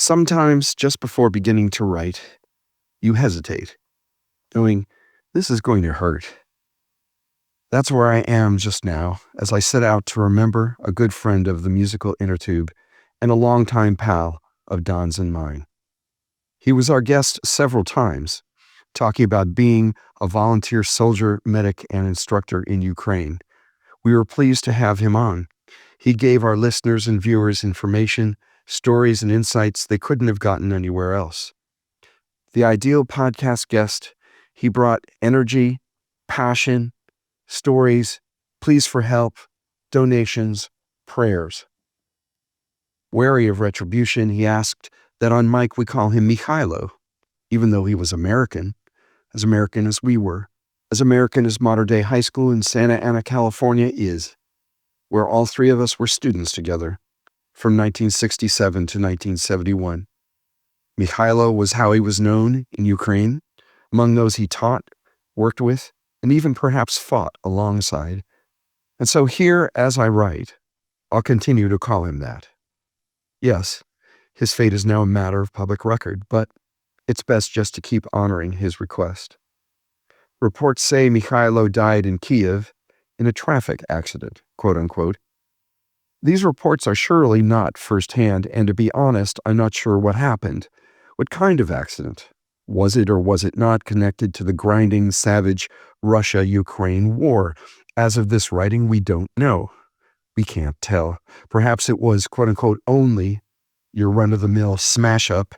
Sometimes, just before beginning to write, you hesitate, knowing this is going to hurt. That's where I am just now, as I set out to remember a good friend of the musical Innertube and a longtime pal of Don's and mine. He was our guest several times, talking about being a volunteer soldier, medic, and instructor in Ukraine. We were pleased to have him on. He gave our listeners and viewers information, stories, and insights they couldn't have gotten anywhere else. The ideal podcast guest, he brought energy, passion, stories, pleas for help, donations, prayers. Wary of retribution, he asked that on mic we call him Mykhaylo, even though he was American as we were, as American as modern-day high school in Santa Ana, California is, where all three of us were students together from 1967 to 1971. Mykhaylo was how he was known in Ukraine, among those he taught, worked with, and even perhaps fought alongside. And so here, as I write, I'll continue to call him that. Yes, his fate is now a matter of public record, but it's best just to keep honoring his request. Reports say Mykhaylo died in Kiev in a traffic accident, quote unquote. These reports are surely not firsthand, and to be honest, I'm not sure what happened. What kind of accident? Was it or was it not connected to the grinding, savage Russia-Ukraine war? As of this writing, we don't know. We can't tell. Perhaps it was, quote-unquote, only your run-of-the-mill smash-up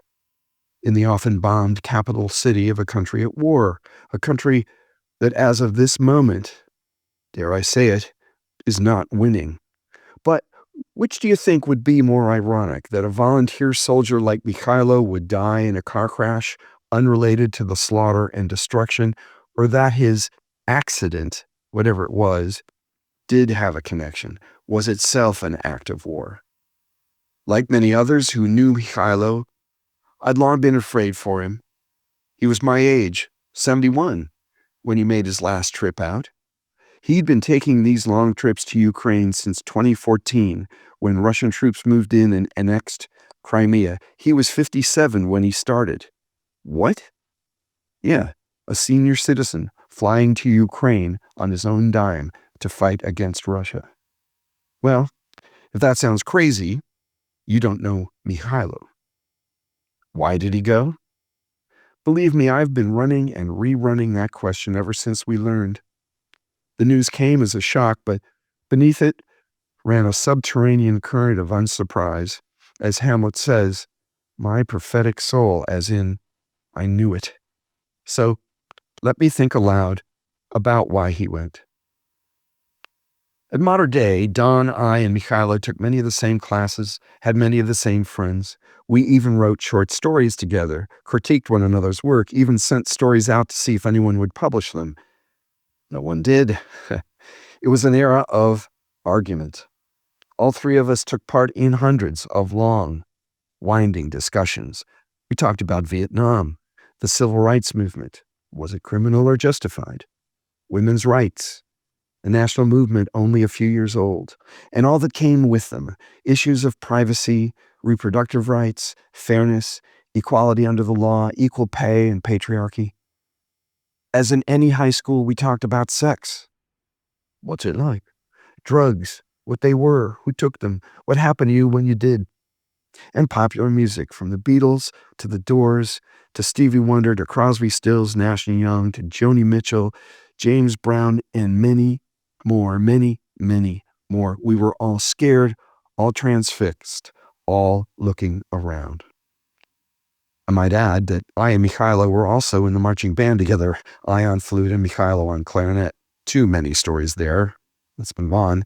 in the often bombed capital city of a country at war, a country that as of this moment, dare I say it, is not winning. But which do you think would be more ironic, that a volunteer soldier like Mykhaylo would die in a car crash unrelated to the slaughter and destruction, or that his accident, whatever it was, did have a connection, was itself an act of war? Like many others who knew Mykhaylo, I'd long been afraid for him. He was my age, 71, when he made his last trip out. He'd been taking these long trips to Ukraine since 2014, when Russian troops moved in and annexed Crimea. He was 57 when he started. What? Yeah, a senior citizen flying to Ukraine on his own dime to fight against Russia. Well, if that sounds crazy, you don't know Mykhaylo. Why did he go? Believe me, I've been running and rerunning that question ever since we learned. The news came as a shock, but beneath it ran a subterranean current of unsurprise. As Hamlet says, my prophetic soul, as in, I knew it. So let me think aloud about why he went. At modern day, Don, I, and Mykhaylo took many of the same classes, had many of the same friends. We even wrote short stories together, critiqued one another's work, even sent stories out to see if anyone would publish them. No one did. It was an era of argument. All three of us took part in hundreds of long, winding discussions. We talked about Vietnam, the civil rights movement. Was it criminal or justified? Women's rights, a national movement only a few years old, and all that came with them, issues of privacy, reproductive rights, fairness, equality under the law, equal pay, and patriarchy. As in any high school, we talked about sex. What's it like? Drugs, what they were, who took them, what happened to you when you did. And popular music, from the Beatles to the Doors to Stevie Wonder to Crosby, Stills, Nash & Young to Joni Mitchell, James Brown, and many more. We were all scared, all transfixed, all looking around. I might add that I and Mykhaylo were also in the marching band together, I on flute and Mykhaylo on clarinet. Too many stories there. Let's move on.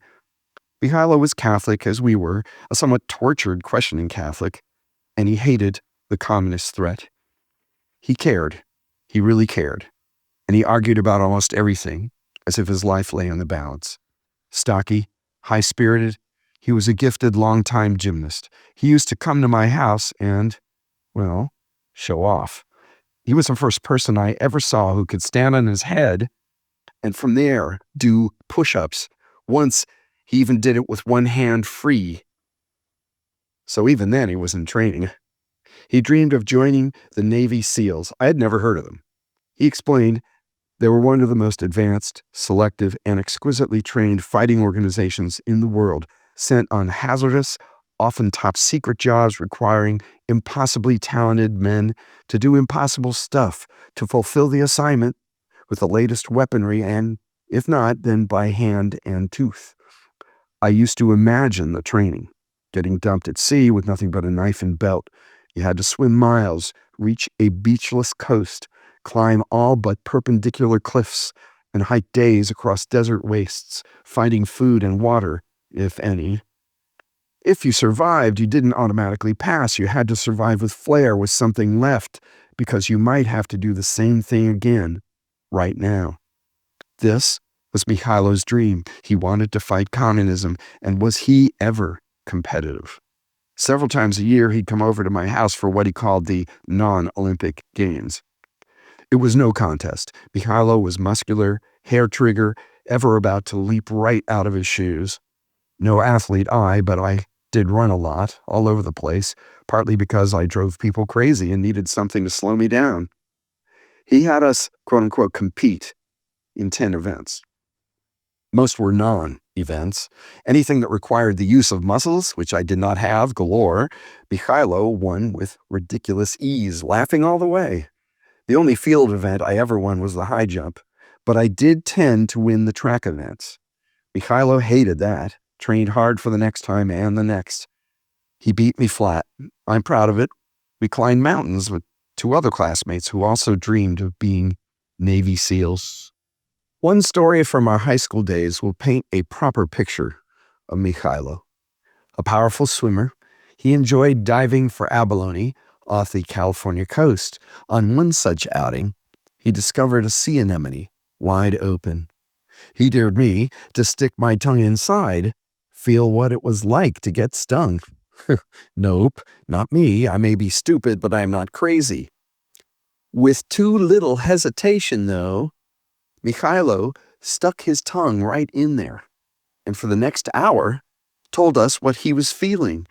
Mykhaylo was Catholic, as we were, a somewhat tortured, questioning Catholic, and he hated the communist threat. He cared. He really cared. And he argued about almost everything, as if his life lay in the balance. Stocky, high-spirited, he was a gifted long-time gymnast. He used to come to my house and, well, show off. He was the first person I ever saw who could stand on his head and from there do push-ups. Once, he even did it with one hand free. So even then, he was in training. He dreamed of joining the Navy SEALs. I had never heard of them. He explained they were one of the most advanced, selective, and exquisitely trained fighting organizations in the world, sent on hazardous, often top-secret jobs requiring impossibly talented men to do impossible stuff to fulfill the assignment with the latest weaponry and, if not, then by hand and tooth. I used to imagine the training, getting dumped at sea with nothing but a knife and belt. You had to swim miles, reach a beachless coast, climb all but perpendicular cliffs, and hike days across desert wastes, finding food and water, if any. If you survived, you didn't automatically pass. You had to survive with flair, with something left, because you might have to do the same thing again right now. This was Mykhaylo's dream. He wanted to fight communism, and was he ever competitive? Several times a year, he'd come over to my house for what he called the non-Olympic Games. It was no contest. Mykhaylo was muscular, hair trigger, ever about to leap right out of his shoes. No athlete but I did run a lot, all over the place, partly because I drove people crazy and needed something to slow me down. He had us, quote-unquote, compete in 10 events. Most were non-events. Anything that required the use of muscles, which I did not have galore, Mykhaylo won with ridiculous ease, laughing all the way. The only field event I ever won was the high jump, but I did tend to win the track events. Mykhaylo hated that, trained hard for the next time and the next. He beat me flat. I'm proud of it. We climbed mountains with 2 other classmates who also dreamed of being Navy SEALs. One story from our high school days will paint a proper picture of Mykhaylo. A powerful swimmer, he enjoyed diving for abalone off the California coast. On one such outing, he discovered a sea anemone wide open. He dared me to stick my tongue inside, feel what it was like to get stung. Nope, not me. I may be stupid, but I am not crazy. With too little hesitation, though, Mykhaylo stuck his tongue right in there, and for the next hour told us what he was feeling.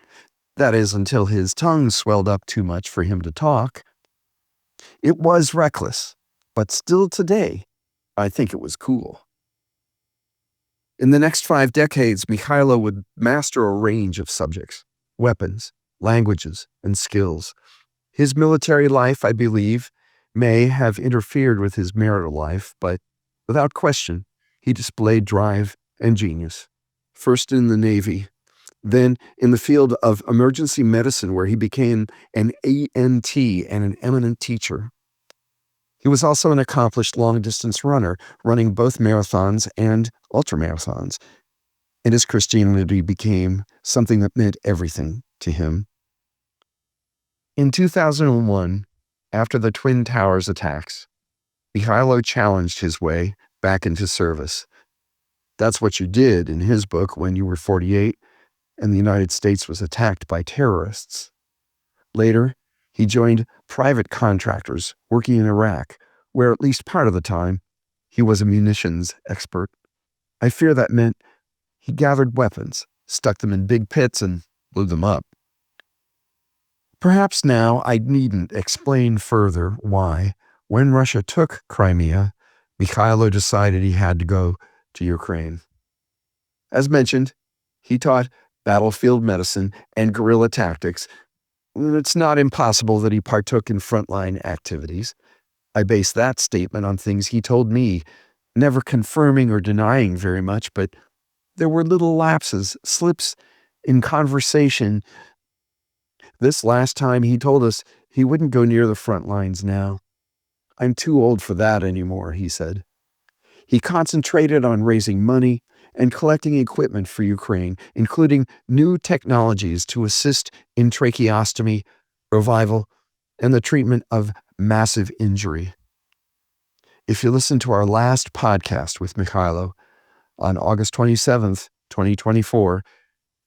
That is, until his tongue swelled up too much for him to talk. It was reckless, but still today, I think it was cool. In the next 5 decades, Mykhaylo would master a range of subjects, weapons, languages, and skills. His military life, I believe, may have interfered with his marital life, but without question, he displayed drive and genius. First in the Navy, then in the field of emergency medicine, where he became an ENT and an eminent teacher. He was also an accomplished long-distance runner, running both marathons and ultramarathons, and his Christianity became something that meant everything to him. In 2001, after the Twin Towers attacks, Mykhaylo challenged his way back into service. That's what you did in his book when you were 48 and the United States was attacked by terrorists. Later, he joined private contractors working in Iraq, where at least part of the time, he was a munitions expert. I fear that meant he gathered weapons, stuck them in big pits, and blew them up. Perhaps now I needn't explain further why, when Russia took Crimea, Mykhaylo decided he had to go to Ukraine. As mentioned, he taught battlefield medicine and guerrilla tactics. It's not impossible that he partook in frontline activities. I base that statement on things he told me, never confirming or denying very much, but there were little lapses, slips in conversation. This last time he told us he wouldn't go near the front lines now. I'm too old for that anymore, he said. He concentrated on raising money and collecting equipment for Ukraine, including new technologies to assist in tracheostomy, revival, and the treatment of massive injury. If you listen to our last podcast with Mykhaylo on August 27th, 2024,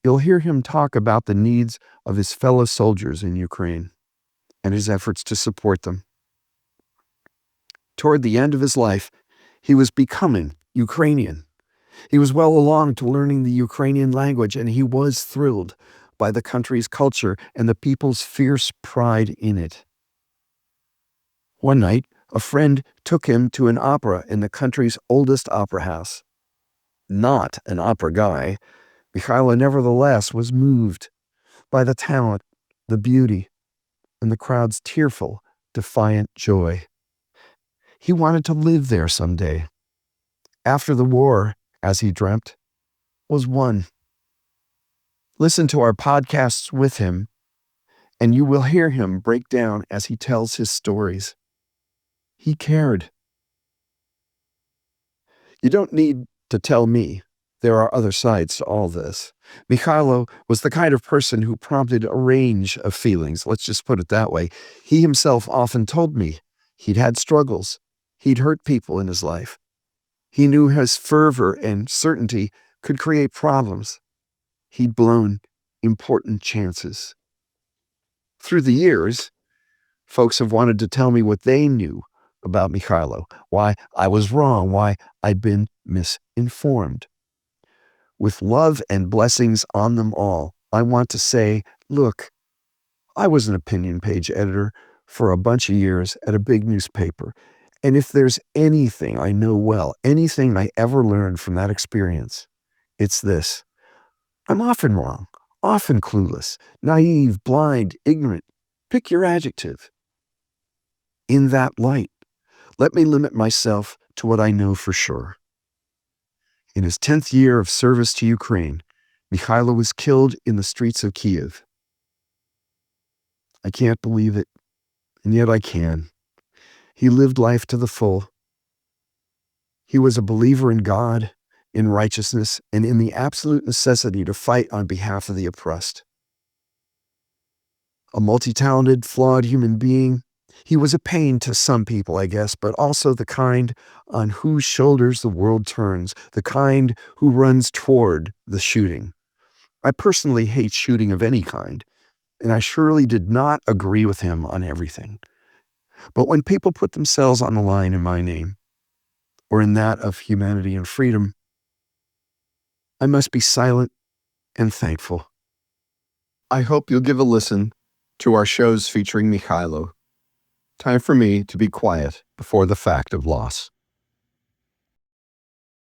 you'll hear him talk about the needs of his fellow soldiers in Ukraine and his efforts to support them. Toward the end of his life, he was becoming Ukrainian. He was well along to learning the Ukrainian language, and he was thrilled. by the country's culture and the people's fierce pride in it. One night, a friend took him to an opera in the country's oldest opera house. Not an opera guy, Mykhaylo nevertheless was moved by the talent, the beauty, and the crowd's tearful, defiant joy. He wanted to live there someday. After the war, as he dreamt, was won. Listen to our podcasts with him, and you will hear him break down as he tells his stories. He cared. You don't need to tell me. There are other sides to all this. Mykhaylo was the kind of person who prompted a range of feelings, let's just put it that way. He himself often told me he'd had struggles. He'd hurt people in his life. He knew his fervor and certainty could create problems. He'd blown important chances. Through the years, folks have wanted to tell me what they knew about Mykhaylo, why I was wrong, why I'd been misinformed. With love and blessings on them all, I want to say, look, I was an opinion page editor for a bunch of years at a big newspaper. And if there's anything I know well, anything I ever learned from that experience, it's this. I'm often wrong, often clueless, naive, blind, ignorant. Pick your adjective. In that light, let me limit myself to what I know for sure. In his 10th year of service to Ukraine, Mykhaylo was killed in the streets of Kiev. I can't believe it, and yet I can. He lived life to the full. He was a believer in God, in righteousness, and in the absolute necessity to fight on behalf of the oppressed. A multi-talented, flawed human being, he was a pain to some people, I guess, but also the kind on whose shoulders the world turns, the kind who runs toward the shooting. I personally hate shooting of any kind, and I surely did not agree with him on everything. But when people put themselves on the line in my name, or in that of humanity and freedom, I must be silent and thankful. I hope you'll give a listen to our shows featuring Mykhaylo. Time for me to be quiet before the fact of loss.